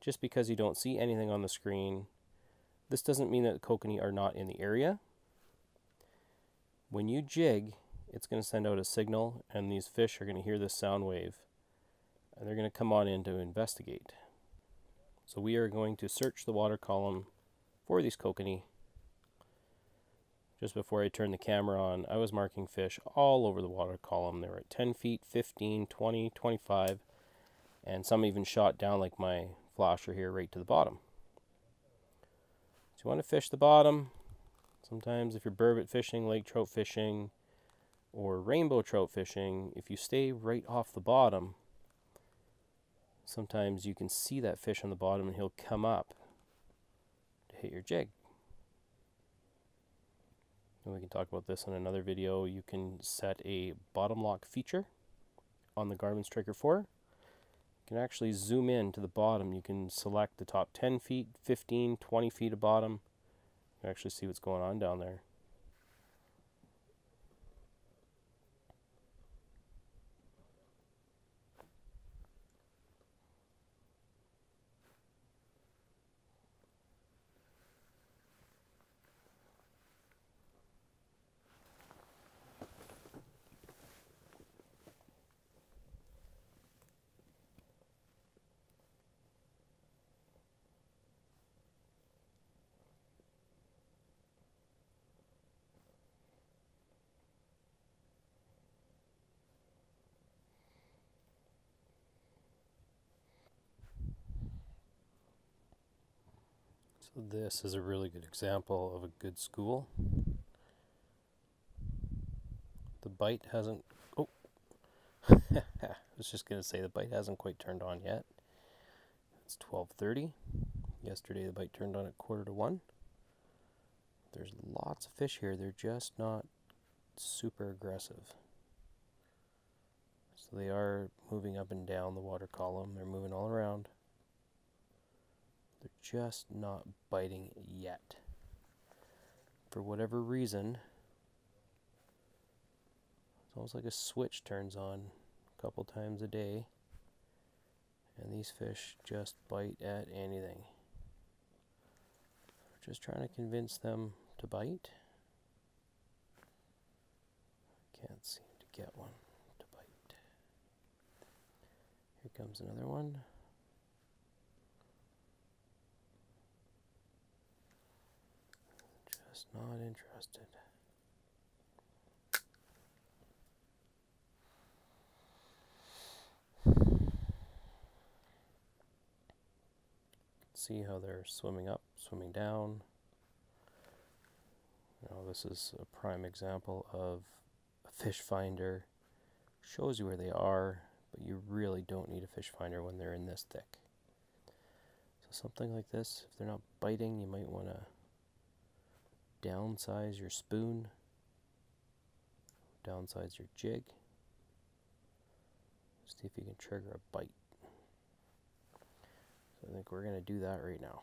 just because you don't see anything on the screen, this doesn't mean that kokanee are not in the area. When you jig, it's going to send out a signal, and these fish are going to hear this sound wave, and they're going to come on in to investigate. So we are going to search the water column for these kokanee. Just before I turned the camera on, I was marking fish all over the water column. They were at 10 feet, 15, 20, 25, and some even shot down like my flasher here right to the bottom. So you want to fish the bottom. Sometimes if you're burbot fishing, lake trout fishing, or rainbow trout fishing, if you stay right off the bottom, sometimes you can see that fish on the bottom and he'll come up to hit your jig. And we can talk about this in another video. You can set a bottom lock feature on the Garmin Striker 4. You can actually zoom in to the bottom. You can select the top 10 feet, 15, 20 feet of bottom. You can actually see what's going on down there. So this is a really good example of a good school. The bite hasn't, oh, I was just going to say the bite hasn't quite turned on yet. It's 12:30. Yesterday the bite turned on at 12:45. There's lots of fish here. They're just not super aggressive. So they are moving up and down the water column. They're moving all around. They're just not biting yet. For whatever reason, it's almost like a switch turns on a couple times a day, and these fish just bite at anything. We're just trying to convince them to bite. Can't seem to get one to bite. Here comes another one. Just not interested. See how they're swimming up, swimming down. Now this is a prime example of a fish finder. Shows you where they are, but you really don't need a fish finder when they're in this thick. So something like this, if they're not biting, you might want to downsize your spoon, downsize your jig. See if you can trigger a bite. So I think we're going to do that right now.